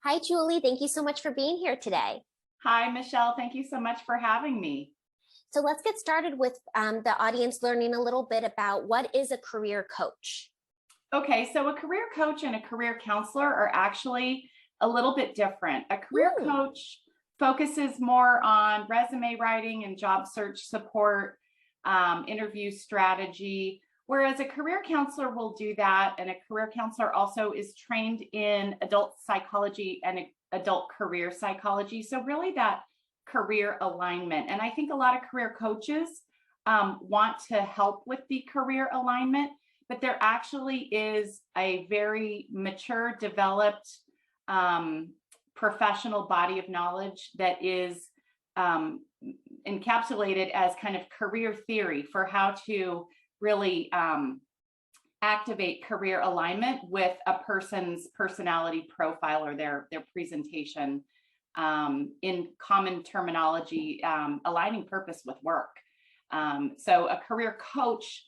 Hi, Julie. Thank you so much for being here today. Hi, Michelle. Thank you so much for having me. So let's get started with the audience learning a little bit about what is a career coach. Okay, so a career coach and a career counselor are actually a little bit different. A career coach focuses more on resume writing and job search support, interview strategy, whereas a career counselor will do that. And a career counselor also is trained in adult psychology and adult career psychology. So really that career alignment. And I think a lot of career coaches want to help with the career alignment, but there actually is a very mature, developed professional body of knowledge that is encapsulated as kind of career theory for how to really activate career alignment with a person's personality profile or their presentation, in common terminology, aligning purpose with work. So a career coach,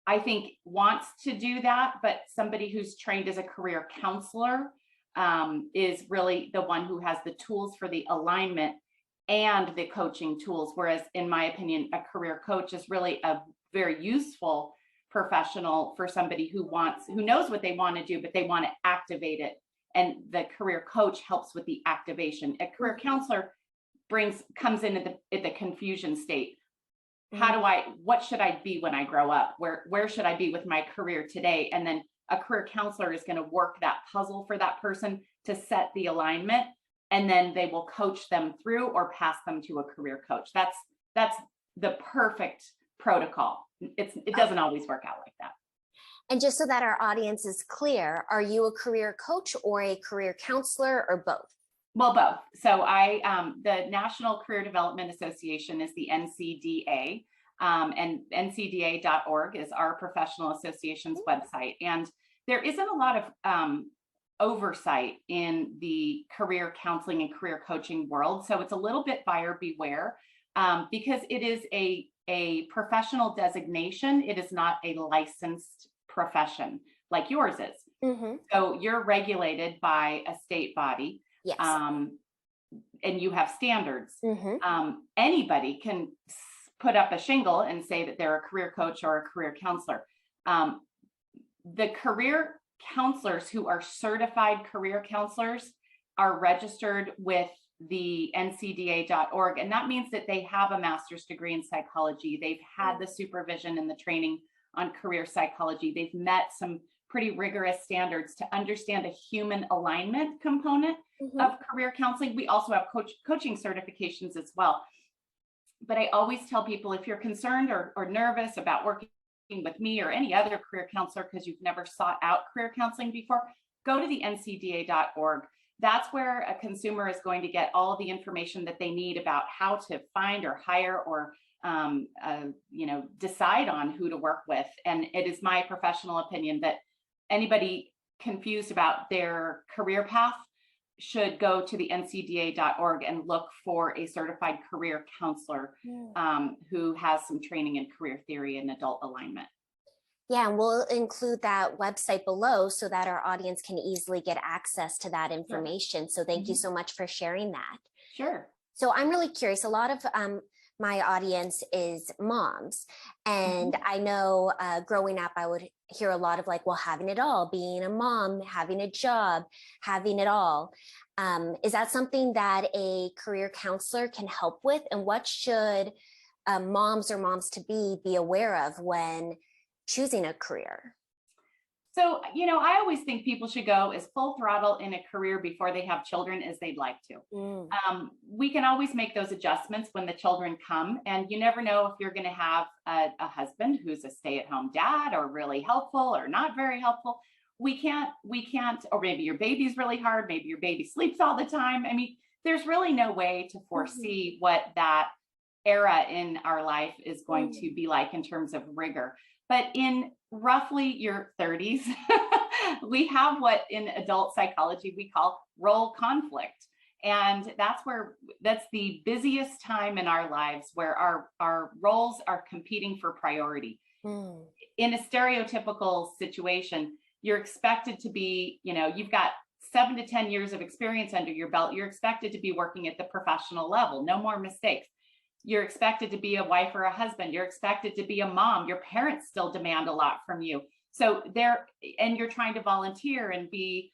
I think, wants to do that, but somebody who's trained as a career counselor is really the one who has the tools for the alignment and the coaching tools. Whereas in my opinion, a career coach is really a very useful professional for somebody who knows what they want to do, but they want to activate it. And the career coach helps with the activation. A career counselor comes in at the confusion state. What should I be when I grow up? Where should I be with my career today? And then a career counselor is going to work that puzzle for that person to set the alignment, and then they will coach them through or pass them to a career coach. That's the perfect protocol. It doesn't always work out like that. And just so that our audience is clear, are you a career coach or a career counselor or both? Well, both. So the National Career Development Association is the NCDA, and ncda.org is our professional association's website. And there isn't a lot of oversight in the career counseling and career coaching world. So it's a little bit buyer beware, because it is a professional designation. It is not a licensed profession like yours is. So you're regulated by a state body. Yes. And you have standards. Anybody can put up a shingle and say that they're a career coach or a career counselor. The career counselors who are certified career counselors are registered with the ncda.org. And that means that they have a master's degree in psychology. They've had the supervision and the training on career psychology. They've met some pretty rigorous standards to understand a human alignment component of career counseling. We also have coaching certifications as well. But I always tell people, if you're concerned or nervous about working with me or any other career counselor because you've never sought out career counseling before, go to the ncda.org. That's where a consumer is going to get all of the information that they need about how to find or hire or decide on who to work with. And it is my professional opinion that anybody confused about their career path should go to the ncda.org and look for a certified career counselor who has some training in career theory and adult alignment. Yeah, and we'll include that website below so that our audience can easily get access to that information. So thank you so much for sharing that. Sure. So I'm really curious. A lot of my audience is moms. And I know growing up, I would hear a lot of like, well, having it all, being a mom, having a job, having it all. Is that something that a career counselor can help with? And what should moms or moms to be aware of when choosing a career? So, I always think people should go as full throttle in a career before they have children as they'd like to. We can always make those adjustments when the children come, and you never know if you're going to have a husband who's a stay-at-home dad or really helpful or not very helpful. We can't, or maybe your baby's really hard. Maybe your baby sleeps all the time. I mean, there's really no way to foresee what that era in our life is going to be like in terms of rigor. But in roughly your 30s, we have what in adult psychology we call role conflict. And that's the busiest time in our lives where our roles are competing for priority. In a stereotypical situation, you're expected to be, you've got 7 to 10 years of experience under your belt, you're expected to be working at the professional level. No more mistakes. You're expected to be a wife or a husband. You're expected to be a mom. Your parents still demand a lot from you. So and you're trying to volunteer and be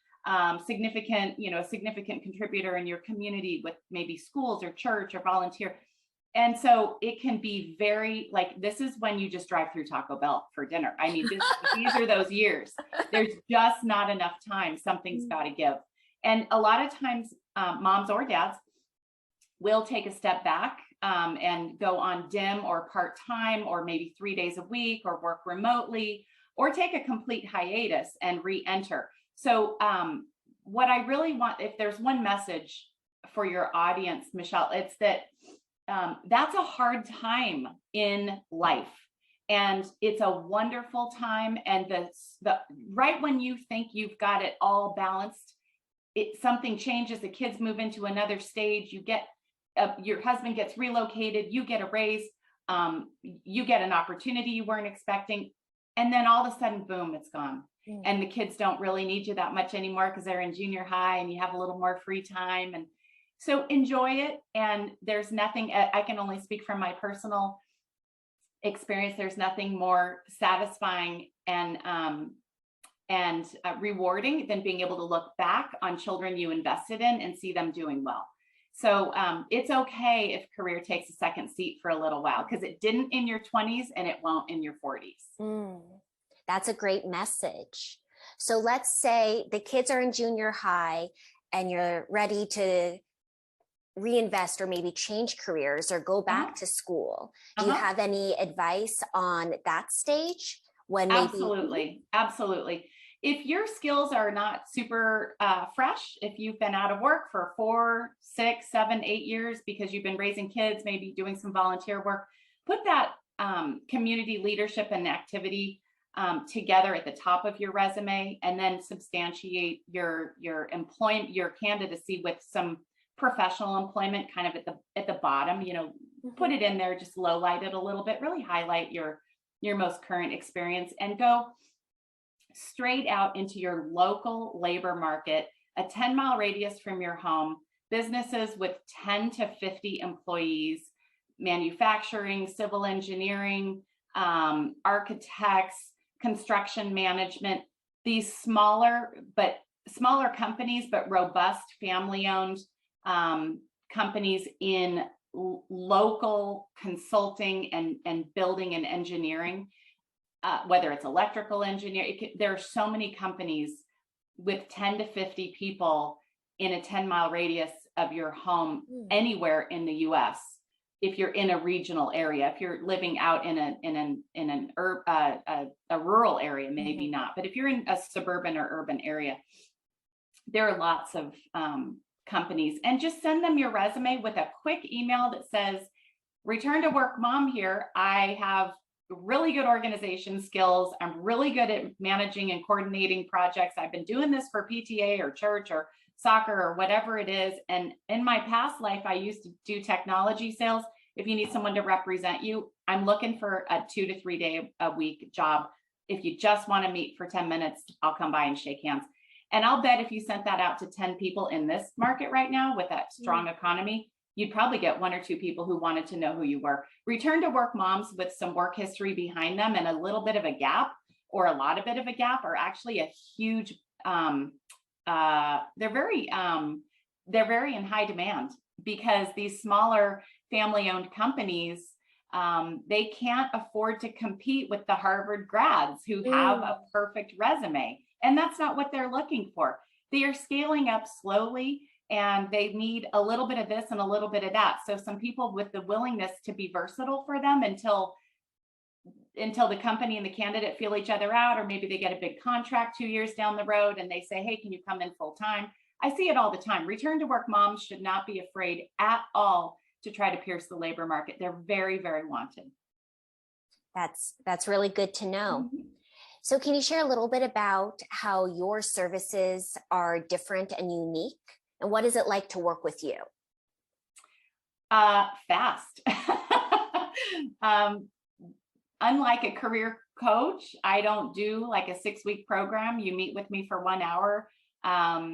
significant, a significant contributor in your community with maybe schools or church or volunteer. And so it can be very this is when you just drive through Taco Bell for dinner. I mean, these are those years. There's just not enough time. Something's got to give. And a lot of times, moms or dads will take a step back and go on dim or part-time, or maybe 3 days a week, or work remotely, or take a complete hiatus and re-enter. So what I really want, if there's one message for your audience, Michelle, it's that that's a hard time in life, and it's a wonderful time. And the right when you think you've got it all balanced, something changes. The kids move into another stage. You get your husband gets relocated. You get a raise. You get an opportunity you weren't expecting, and then all of a sudden, boom, it's gone. And the kids don't really need you that much anymore because they're in junior high, and you have a little more free time. And so enjoy it. And there's nothing, I can only speak from my personal experience. There's nothing more satisfying and rewarding than being able to look back on children you invested in and see them doing well. So it's okay if career takes a second seat for a little while, because it didn't in your 20s and it won't in your 40s. That's a great message. So let's say the kids are in junior high and you're ready to reinvest or maybe change careers or go back to school. Do you have any advice on that stage? When maybe... Absolutely. If your skills are not super fresh, if you've been out of work for 4, 6, 7, 8 years because you've been raising kids, maybe doing some volunteer work, put that community leadership and activity together at the top of your resume, and then substantiate your employment, your candidacy with some professional employment kind of at the bottom. Put it in there, just low light it a little bit, really highlight your most current experience, and go straight out into your local labor market, a 10-mile radius from your home, businesses with 10 to 50 employees, manufacturing, civil engineering, architects, construction management, these smaller companies, but robust family-owned companies in local consulting and building and engineering. Whether it's electrical engineer, there are so many companies with 10 to 50 people in a 10-mile radius of your home anywhere in the U.S. If you're in a regional area, if you're living out in a rural area, maybe not. But if you're in a suburban or urban area, there are lots of companies. And just send them your resume with a quick email that says, "Return to work mom here. I have really good organization skills. I'm really good at managing and coordinating projects. I've been doing this for PTA or church or soccer or whatever it is. And in my past life, I used to do technology sales. If you need someone to represent you, I'm looking for a 2 to 3 day a week job. If you just want to meet for 10 minutes, I'll come by and shake hands." And I'll bet if you sent that out to 10 people in this market right now with that strong economy, you'd probably get 1 or 2 people who wanted to know who you were. Return to work moms with some work history behind them and a little bit of a gap or a lot of bit of a gap are actually a huge, they're very in high demand, because these smaller family-owned companies, they can't afford to compete with the Harvard grads who have a perfect resume. And that's not what they're looking for. They are scaling up slowly, and they need a little bit of this and a little bit of that. So some people with the willingness to be versatile for them until the company and the candidate feel each other out, or maybe they get a big contract 2 years down the road and they say, "Hey, can you come in full time?" I see it all the time. Return to work moms should not be afraid at all to try to pierce the labor market. They're very, very wanted. That's really good to know. So can you share a little bit about how your services are different and unique? And what is it like to work with you? Fast. Unlike a career coach, I don't do like a 6-week program. You meet with me for 1 hour. I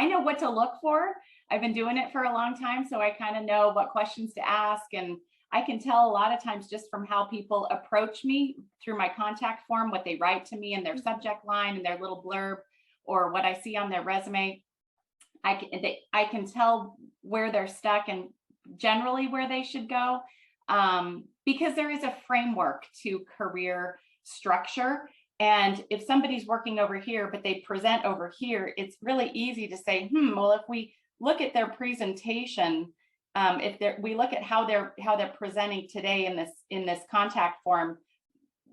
know what to look for. I've been doing it for a long time, so I kind of know what questions to ask. And I can tell a lot of times just from how people approach me through my contact form, what they write to me in their subject line and their little blurb, or what I see on their resume. I can tell where they're stuck and generally where they should go, because there is a framework to career structure. And if somebody's working over here, but they present over here, it's really easy to say, well, if we look at their presentation, we look at how they're presenting today in this contact form,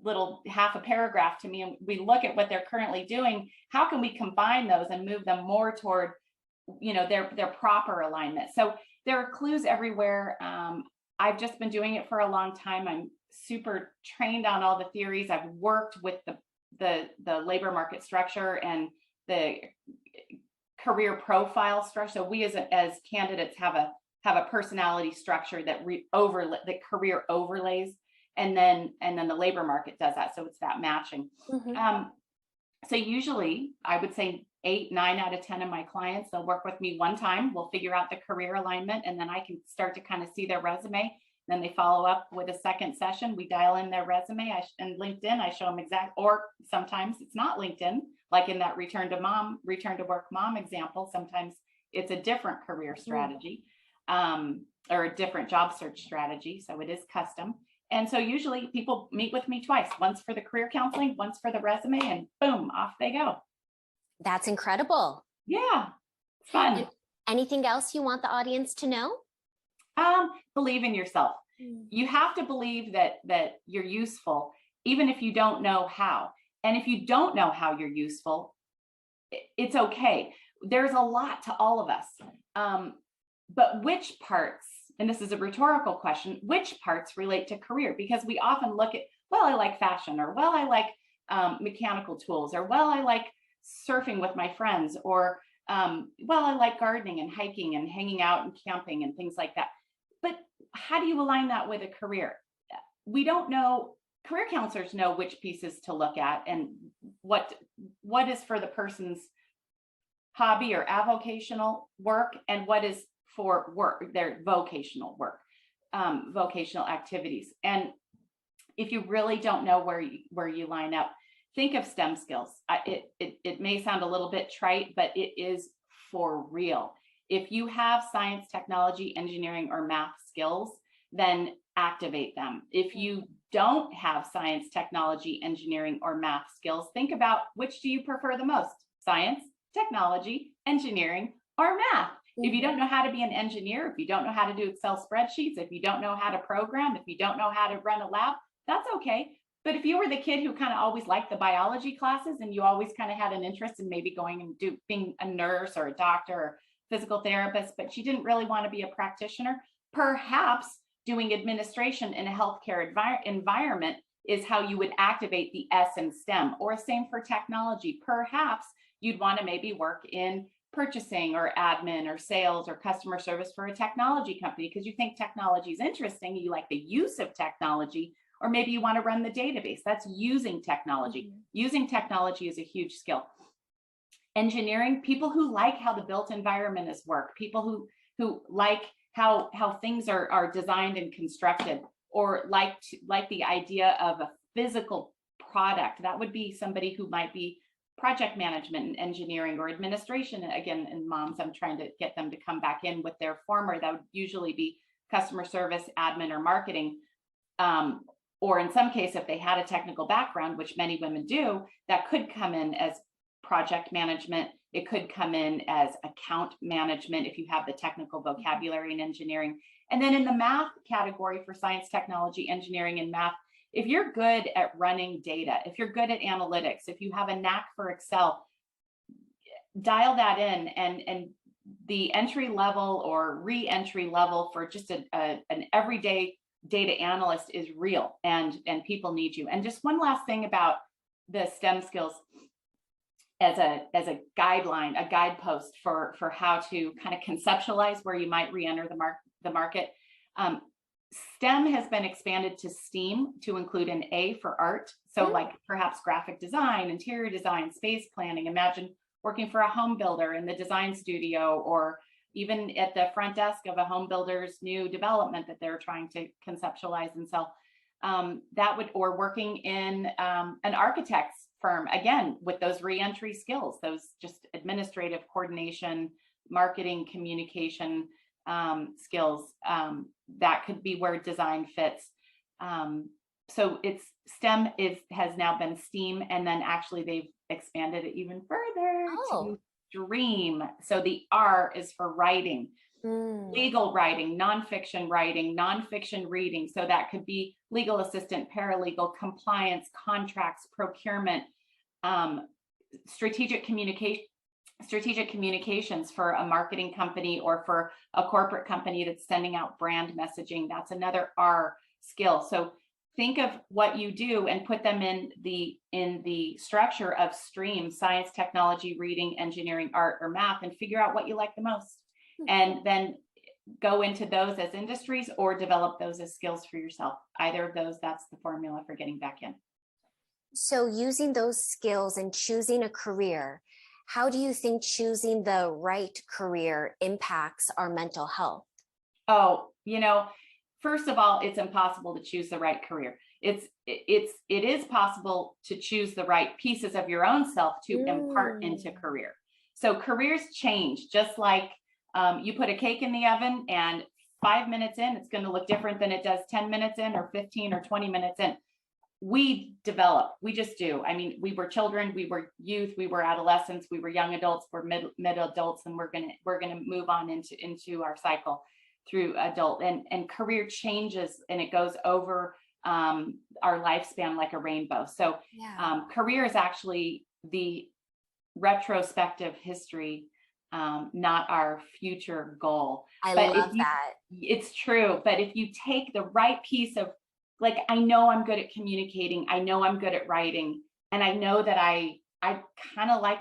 little half a paragraph to me, and we look at what they're currently doing, how can we combine those and move them more toward, their proper alignment? So there are clues everywhere. I've just been doing it for a long time. I'm super trained on all the theories. I've worked with the labor market structure and the career profile structure. So we as candidates have a personality structure that the career overlays, and then the labor market does that. So it's that matching. So usually I would say 8, 9 out of 10 of my clients, they'll work with me one time. We'll figure out the career alignment, and then I can start to kind of see their resume. Then they follow up with a second session. We dial in their resume, and LinkedIn, I show them or sometimes it's not LinkedIn, like in that return to work mom example. Sometimes it's a different career strategy, or a different job search strategy. So it is custom. And so usually people meet with me twice, once for the career counseling, once for the resume, and boom, off they go. That's incredible. Yeah, fun. Anything else you want the audience to know? Believe in yourself. You have to believe that you're useful, even if you don't know how. And if you don't know how you're useful, it's okay. There's a lot to all of us. But which parts, and this is a rhetorical question, which parts relate to career? Because we often look at, well, I like fashion, or well, I like mechanical tools, or well, I like surfing with my friends, or well, I like gardening and hiking and hanging out and camping and things like that. But how do you align that with a career? We don't know. Career counselors know which pieces to look at and what is for the person's hobby or avocational work, and what is for work, their vocational work, vocational activities. And if you really don't know where you line up, think of STEM skills. It may sound a little bit trite, but it is for real. If you have science, technology, engineering, or math skills, then activate them. If you don't have science, technology, engineering, or math skills, think about which do you prefer the most: science, technology, engineering, or math. If you don't know how to be an engineer, if you don't know how to do Excel spreadsheets, if you don't know how to program, if you don't know how to run a lab, that's okay. But if you were the kid who kind of always liked the biology classes, and you always kind of had an interest in maybe going and being a nurse or a doctor or physical therapist, but you didn't really want to be a practitioner, perhaps doing administration in a healthcare environment is how you would activate the S in STEM. Or same for technology. Perhaps you'd want to maybe work in purchasing or admin or sales or customer service for a technology company because you think technology is interesting, you like the use of technology, or maybe you want to run the database. That's using technology. Using technology is a huge skill. Engineering, people who like how the built environment is work, people who like how things are designed and constructed, or like the idea of a physical product. That would be somebody who might be project management and engineering, or administration. Again, in moms, I'm trying to get them to come back in with their former. That would usually be customer service, admin, or marketing. Or in some case, if they had a technical background, which many women do, that could come in as project management. It could come in as account management if you have the technical vocabulary in engineering. And then in the math category for science, technology, engineering, and math, if you're good at running data, if you're good at analytics, if you have a knack for Excel, dial that in. And the entry level or re-entry level for just an everyday data analyst is real, and people need you. And just one last thing about the STEM skills as a guideline, a guidepost for how to kind of conceptualize where you might re-enter the market. STEM has been expanded to STEAM to include an A for art. So like perhaps graphic design, interior design, space planning. Imagine working for a home builder in the design studio, or even at the front desk of a home builder's new development that they're trying to conceptualize and sell. That would, or working in an architect's firm, again, with those reentry skills, those just administrative coordination, marketing, communication skills. That could be where design fits. So it's STEM has now been STEAM, and then actually they've expanded it even further to DREAM. So the R is for writing, legal writing, nonfiction reading. So that could be legal assistant, paralegal, compliance, contracts, procurement, strategic communications for a marketing company or for a corporate company that's sending out brand messaging. That's another R skill. So think of what you do and put them in the structure of stream: science, technology, reading, engineering, art, or math, and figure out what you like the most. And then go into those as industries or develop those as skills for yourself. Either of those, that's the formula for getting back in. So using those skills and choosing a career, how do you think choosing the right career impacts our mental health? Oh, first of all, it's impossible to choose the right career. It is possible to choose the right pieces of your own self to impart into career. So careers change, just like you put a cake in the oven and 5 minutes in, it's going to look different than it does 10 minutes in, or 15 or 20 minutes in. We develop, we just do. I mean, we were children, we were youth, we were adolescents, we were young adults, we're mid adults, and we're gonna move on into our cycle through adult, and career changes, and it goes over our lifespan like a rainbow. So career is actually the retrospective history, not our future goal. I love that. It's true. But if you take the right piece of, like, I know I'm good at communicating, I know I'm good at writing, and I know that I kind of like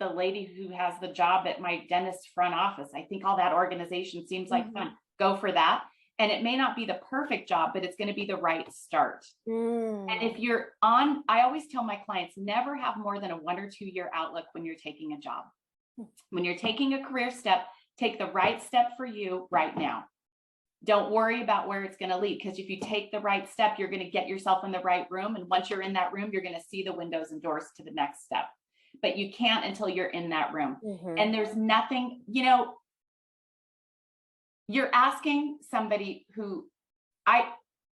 the lady who has the job at my dentist front office. I think all that organization seems like fun. Go for that. And it may not be the perfect job, but it's going to be the right start. And if you're on, I always tell my clients, never have more than a 1 or 2 year outlook when you're taking a job. When you're taking a career step, take the right step for you right now. Don't worry about where it's going to lead, because if you take the right step, you're going to get yourself in the right room. And once you're in that room, you're going to see the windows and doors to the next step. But you can't until you're in that room. And there's nothing, you're asking somebody who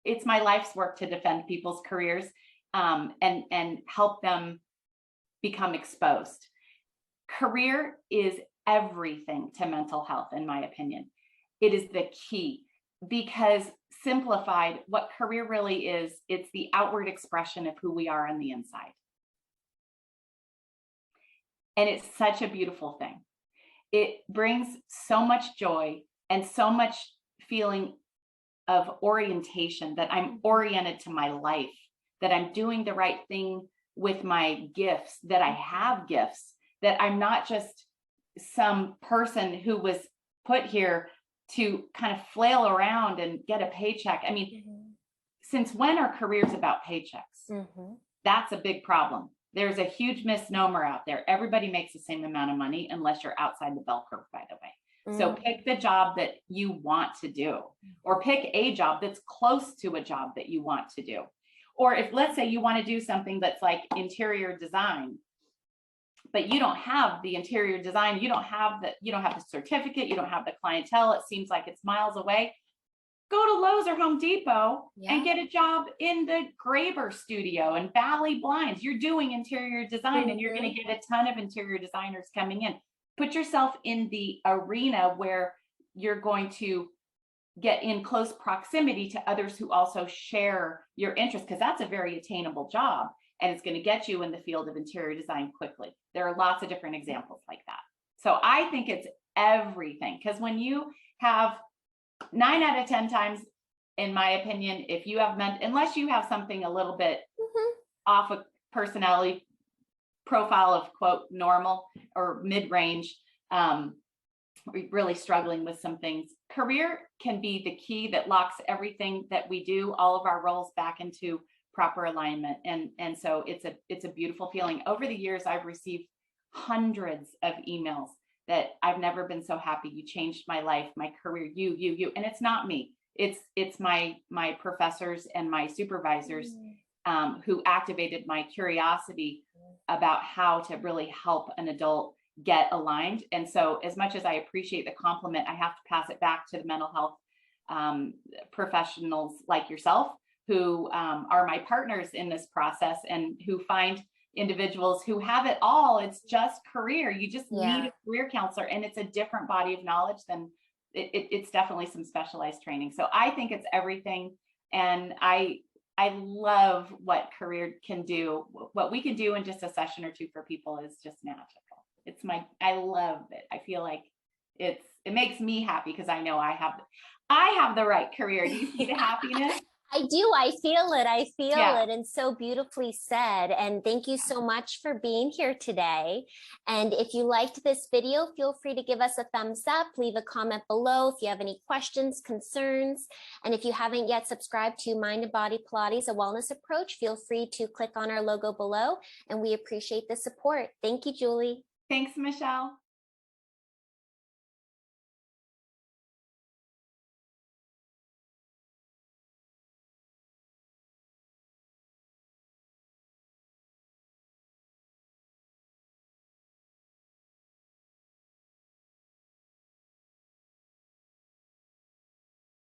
it's my life's work to defend people's careers, and help them become exposed. Career is everything to mental health, in my opinion. It is the key, because simplified, what career really is, it's the outward expression of who we are on the inside. And it's such a beautiful thing. It brings so much joy and so much feeling of orientation, that I'm oriented to my life, that I'm doing the right thing with my gifts, that I have gifts, that I'm not just some person who was put here to kind of flail around and get a paycheck. I mean, since when are careers about paychecks? That's a big problem. There's a huge misnomer out there. Everybody makes the same amount of money unless you're outside the bell curve, by the way. So pick the job that you want to do, or pick a job that's close to a job that you want to do. Or if, let's say, you want to do something that's like interior design, but you don't have the interior design, you don't have the certificate, you don't have the clientele, it seems like it's miles away. Go to Lowe's or Home Depot and get a job in the Graber studio and Valley Blinds. You're doing interior design, and you're going to get a ton of interior designers coming in. Put yourself in the arena where you're going to get in close proximity to others who also share your interest, because that's a very attainable job, and it's going to get you in the field of interior design quickly. There are lots of different examples like that. So I think it's everything, because when you have 9 out of 10 times, in my opinion, if you have unless you have something a little bit off a personality profile of quote normal or mid-range, really struggling with some things, career can be the key that locks everything that we do, all of our roles, back into proper alignment. And so it's a beautiful feeling. Over the years, I've received hundreds of emails that I've never been so happy. You changed my life, my career, you. And it's not me. It's my professors and my supervisors who activated my curiosity about how to really help an adult get aligned. And so as much as I appreciate the compliment, I have to pass it back to the mental health professionals like yourself, who are my partners in this process and who find individuals who have it all. It's just career. You just need a career counselor, and it's a different body of knowledge than it's definitely some specialized training. So I think it's everything. And I love what career can do. What we can do in just a session or two for people is just magical. I love it. I feel like it makes me happy because I know I have the right career. Do you see the happiness? I do. I feel it. I feel it. And so beautifully said. And thank you so much for being here today. And if you liked this video, feel free to give us a thumbs up, leave a comment below if you have any questions, concerns. And if you haven't yet subscribed to Mind and Body Pilates, a wellness approach, feel free to click on our logo below. And we appreciate the support. Thank you, Julie. Thanks, Michelle.